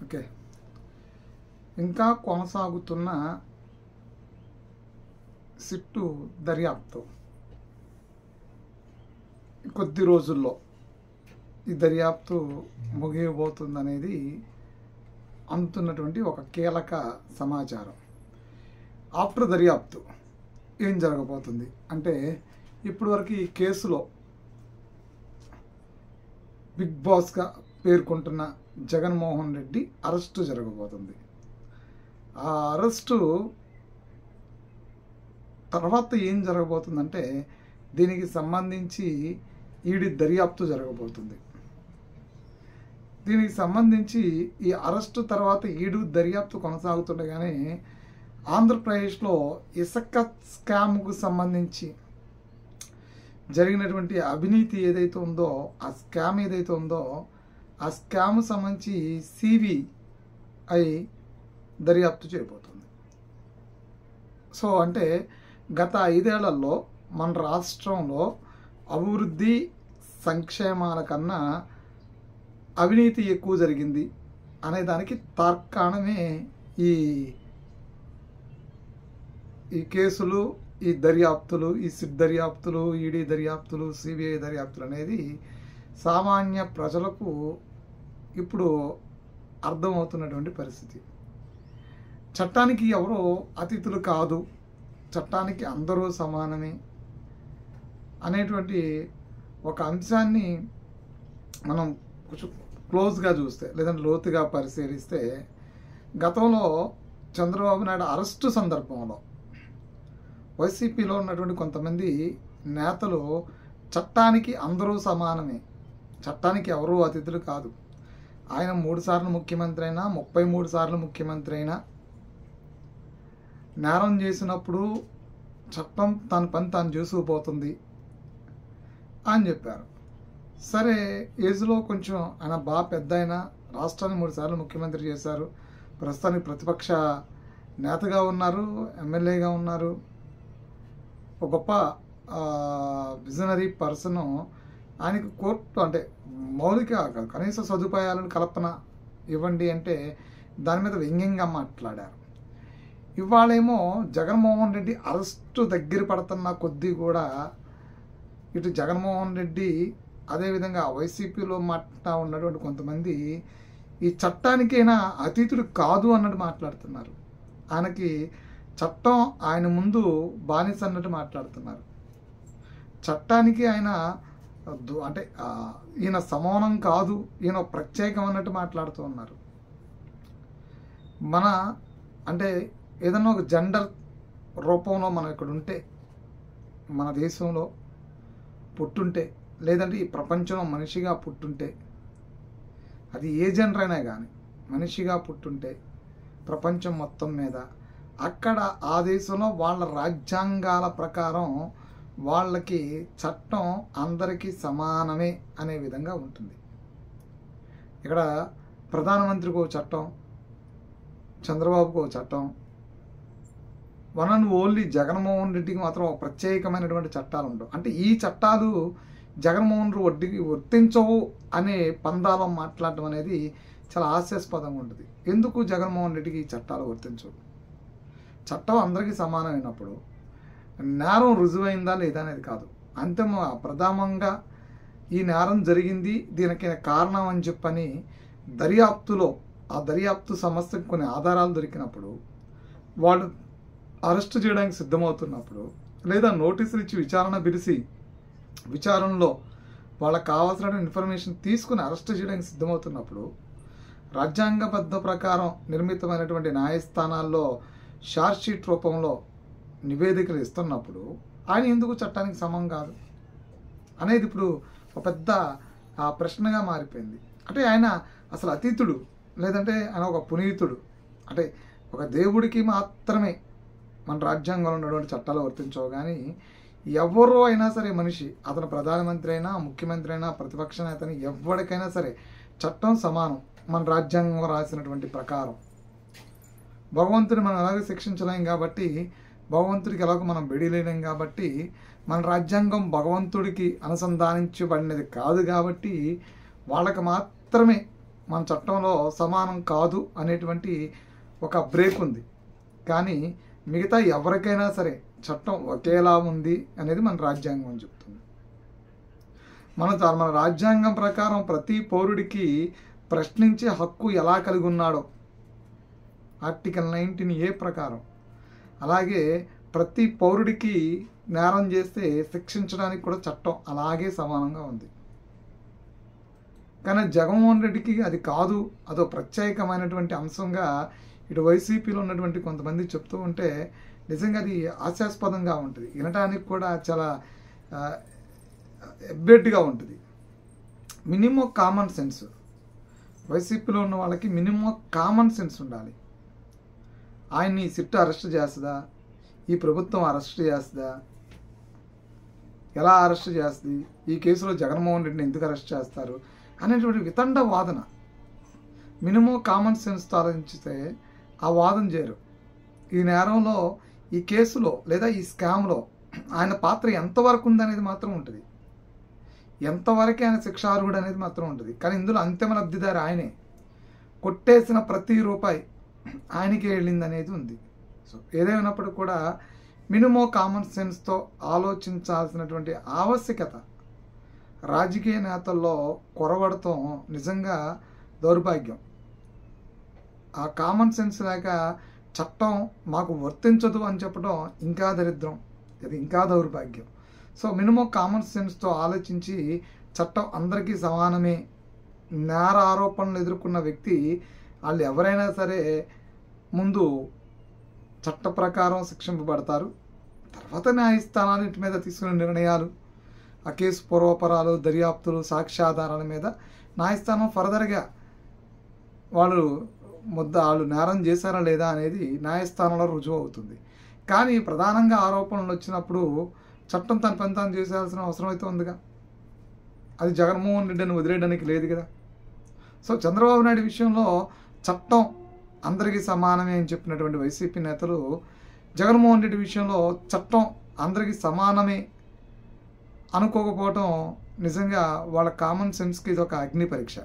Okay, ఇంకా కొనసాగుతున్న sit దర్యాప్తు కొద్ది రోజుల్లో ఈ దర్యాప్తు ముగియబోతుందనేది అందుతున్నటువంటి ఒక కీలక సమాచారం. ఆఫ్టర్ దర్యాప్తు ఏం జరగబోతుంది అంటే, ఇప్పటివరకు ఈ కేసులో బిగ్ బాస్గా పేర్కొంటున్న జగన్మోహన్ రెడ్డి అరెస్టు జరగబోతుంది. ఆ అరెస్టు తర్వాత ఏం జరగబోతుందంటే, దీనికి సంబంధించి ఈడీ దర్యాప్తు జరగబోతుంది. దీనికి సంబంధించి ఈ అరెస్టు తర్వాత ఈడీ దర్యాప్తు కొనసాగుతుండగానే ఆంధ్రప్రదేశ్లో ఇసుక స్కామ్కు సంబంధించి జరిగినటువంటి అవినీతి ఏదైతే ఉందో, ఆ స్కామ్ ఏదైతే ఉందో, ఆ స్కామ్ సంబంధించి సిబిఐ దర్యాప్తు చేయబోతుంది. సో అంటే గత 5 ఏళ్లలో మన రాష్ట్రంలో అభివృద్ధి సంక్షేమాల కన్నా అవినీతి ఎక్కువ జరిగింది అనే దానికి తార్కాణమే ఈ కేసులు, ఈ దర్యాప్తులు, ఈ సిట్ దర్యాప్తులు, ఈడీ దర్యాప్తులు, సిబిఐ దర్యాప్తులు అనేది సామాన్య ప్రజలకు ఇప్పుడు అర్థమవుతున్నటువంటి పరిస్థితి. చట్టానికి ఎవరో అతిథులు కాదు, చట్టానికి అందరూ సమానమే అనేటువంటి ఒక అంశాన్ని మనం కొంచెం క్లోజ్గా చూస్తే, లేదంటే లోతుగా పరిశీలిస్తే, గతంలో చంద్రబాబు నాయుడు అరెస్టు సందర్భంలో వైసీపీలో ఉన్నటువంటి కొంతమంది నేతలు చట్టానికి అందరూ సమానమే, చట్టానికి ఎవరూ అతిథులు కాదు, ఆయన 3 సార్లు ముఖ్యమంత్రి అయినా 33 సార్లు ముఖ్యమంత్రి అయినా నేరం చేసినప్పుడు చట్టం తన పని తాను చేసుకుపోతుంది అని చెప్పారు. సరే, ఏజ్లో కొంచెం ఆయన బాగా పెద్ద అయినా, రాష్ట్రాన్ని 3 సార్లు ముఖ్యమంత్రి చేశారు, ప్రస్తుతానికి ప్రతిపక్ష నేతగా ఉన్నారు, ఎమ్మెల్యేగా ఉన్నారు, ఒక గొప్ప విజనరీ పర్సన్. ఆయనకు కోర్టు అంటే మౌలిక కనీస సదుపాయాలను కల్పన ఇవ్వండి అంటే దాని మీద వ్యంగ్యంగా మాట్లాడారు. ఇవాళేమో జగన్మోహన్ రెడ్డి అరెస్టు దగ్గర పడుతున్న కొద్దీ కూడా ఇటు జగన్మోహన్ రెడ్డి, అదేవిధంగా వైసీపీలో ఉన్నటువంటి కొంతమంది ఈ చట్టానికైనా అతీతుడు కాదు అన్నట్టు మాట్లాడుతున్నారు. ఆయనకి చట్టం ఆయన ముందు బానిస అన్నట్టు మాట్లాడుతున్నారు. చట్టానికి ఆయన అంటే ఈయన సమానం కాదు, ఈయన ప్రత్యేకం అన్నట్టు మాట్లాడుతూ ఉన్నారు. మన అంటే ఏదన్నా ఒక జెండర్ రూపంలో మనం ఇక్కడ ఉంటే, మన దేశంలో పుట్టుంటే, లేదంటే ఈ ప్రపంచంలో మనిషిగా పుట్టుంటే, అది ఏ జెండర్ అయినా కానీ మనిషిగా పుట్టుంటే ప్రపంచం మొత్తం మీద అక్కడ ఆ దేశంలో వాళ్ళ రాజ్యాంగాల ప్రకారం వాళ్ళకి చట్టం అందరికీ సమానమే అనే విధంగా ఉంటుంది. ఇక్కడ ప్రధానమంత్రికి ఒక చట్టం, చంద్రబాబుకు ఒక చట్టం, వన్ అండ్ ఓన్లీ జగన్మోహన్ రెడ్డికి మాత్రం ఒక ప్రత్యేకమైనటువంటి చట్టాలు ఉండవు. అంటే ఈ చట్టాలు జగన్మోహన్ రెడ్డికి వర్తించవు అనే పందాలో మాట్లాడడం అనేది చాలా హాస్యాస్పదంగా ఉంటుంది. ఎందుకు జగన్మోహన్ రెడ్డికి ఈ చట్టాలు వర్తించవు? చట్టం అందరికీ సమానమైనప్పుడు నేరం రుజువైందా లేదా అనేది కాదు, అంతిమ ప్రధానంగా ఈ నేరం జరిగింది, దీనికి కారణం అని చెప్పని దర్యాప్తులో ఆ దర్యాప్తు సంస్థకి కొన్ని ఆధారాలు దొరికినప్పుడు, వాళ్ళు అరెస్ట్ చేయడానికి సిద్ధమవుతున్నప్పుడు, లేదా నోటీసులు ఇచ్చి విచారణ పిలిచి విచారణలో వాళ్ళకి కావాల్సిన ఇన్ఫర్మేషన్ తీసుకుని అరెస్ట్ చేయడానికి సిద్ధమవుతున్నప్పుడు, రాజ్యాంగబద్ధ ప్రకారం నిర్మితమైనటువంటి న్యాయస్థానాల్లో షార్ట్షీట్ రూపంలో నివేదికలు ఇస్తున్నప్పుడు ఆయన ఎందుకు చట్టానికి సమం కాదు అనేది ఇప్పుడు ఒక పెద్ద ప్రశ్నగా మారిపోయింది. అంటే ఆయన అసలు అతీతుడు, లేదంటే ఆయన ఒక పునీతుడు, అంటే ఒక దేవుడికి మాత్రమే మన రాజ్యాంగంలో ఉన్నటువంటి చట్టాలు వర్తించవు. కానీ ఎవరో అయినా సరే మనిషి, అతను ప్రధానమంత్రి అయినా, ముఖ్యమంత్రి అయినా, ప్రతిపక్ష నేతని, ఎవరికైనా సరే చట్టం సమానం మన రాజ్యాంగం రాసినటువంటి ప్రకారం. భగవంతుని మనం ఎలాగో శిక్షించలేం కాబట్టి, భగవంతుడికి ఎలాగో మనం బెడిలేలేం కాబట్టి, మన రాజ్యాంగం భగవంతుడికి అనుసంధానించబడినది కాదు కాబట్టి వాళ్ళకి మాత్రమే మన చట్టంలో సమానం కాదు అనేటువంటి ఒక బ్రేక్ ఉంది. కానీ మిగతా ఎవరికైనా సరే చట్టం ఒకేలా ఉంది అనేది మన రాజ్యాంగం చెప్తుంది. మన రాజ్యాంగం ప్రకారం ప్రతి పౌరుడికి ప్రశ్నించే హక్కు ఎలా కలిగి ఉన్నాడో ఆర్టికల్ 19A ప్రకారం, అలాగే ప్రతి పౌరుడికి నేరం చేస్తే శిక్షించడానికి కూడా చట్టం అలాగే సమానంగా ఉంది. కానీ జగన్మోహన్ రెడ్డికి అది కాదు, అదో ప్రత్యేకమైనటువంటి అంశంగా ఇటు వైసీపీలో ఉన్నటువంటి కొంతమంది చెప్తూ ఉంటే నిజంగా అది హాస్యాస్పదంగా ఉంటుంది, వినడానికి కూడా చాలా ఎబ్బెట్టుగా ఉంటుంది. మినిమం కామన్ సెన్స్, వైసీపీలో ఉన్న వాళ్ళకి మినిమం కామన్ సెన్స్ ఉండాలి. ఆయన్ని సిట్ అరెస్ట్ చేస్తుందా, ఈ ప్రభుత్వం అరెస్ట్ చేస్తుందా, ఎలా అరెస్ట్ చేస్తుంది, ఈ కేసులో జగన్మోహన్ రెడ్డిని ఎందుకు అరెస్ట్ చేస్తారు అనేటువంటి వితండ వాదన. మినిమం కామన్ సెన్స్తో ఆలోచిస్తే ఆ వాదన చేయరు. ఈ నేరంలో, ఈ కేసులో లేదా ఈ స్కామ్లో ఆయన పాత్ర ఎంతవరకు ఉందనేది మాత్రం ఉంటుంది, ఎంతవరకు ఆయన శిక్షార్హుడు అనేది మాత్రం ఉంటుంది. కానీ ఇందులో అంతిమ లబ్ధిదారు ఆయనే, కొట్టేసిన ప్రతి రూపాయి ఆయనకే వెళ్ళింది అనేది ఉంది. సో ఏదేమైనప్పటికీ కూడా మినిమం కామన్ సెన్స్తో ఆలోచించాల్సినటువంటి ఆవశ్యకత రాజకీయ నేతల్లో కొరవడటం నిజంగా దౌర్భాగ్యం. ఆ కామన్ సెన్స్ లేక చట్టం మాకు వర్తించదు అని చెప్పడం ఇంకా దరిద్రం, ఇది ఇంకా దౌర్భాగ్యం. సో మినిమం కామన్ సెన్స్తో ఆలోచించి చట్టం అందరికీ సమానమే, నేర ఆరోపణలు ఎదుర్కొన్న వ్యక్తి వాళ్ళు ఎవరైనా సరే ముందు చట్ట ప్రకారం శిక్షింపబడతారు, తర్వాత న్యాయస్థానాన్నిటి మీద తీసుకునే నిర్ణయాలు, ఆ కేసు పూర్వపరాలు, దర్యాప్తులు, సాక్ష్యాధారాల మీద న్యాయస్థానం ఫర్దర్గా వాళ్ళు నేరం చేశారా లేదా అనేది న్యాయస్థానంలో రుజువు అవుతుంది. కానీ ప్రధానంగా ఆరోపణలు వచ్చినప్పుడు చట్టం తన పని తాను చేసేయాల్సిన అవసరం అయితే ఉందిగా, అది జగన్మోహన్ రెడ్డిని వదిలేయడానికి లేదు కదా. సో చంద్రబాబు నాయుడు విషయంలో చట్టం అందరికీ సమానమే అని చెప్పినటువంటి వైసీపీ నేతలు జగన్మోహన్ రెడ్డి విషయంలో చట్టం అందరికీ సమానమే అనుకోకపోవటం నిజంగా వాళ్ళ కామన్ సెన్స్కి ఇది ఒక అగ్ని పరీక్ష.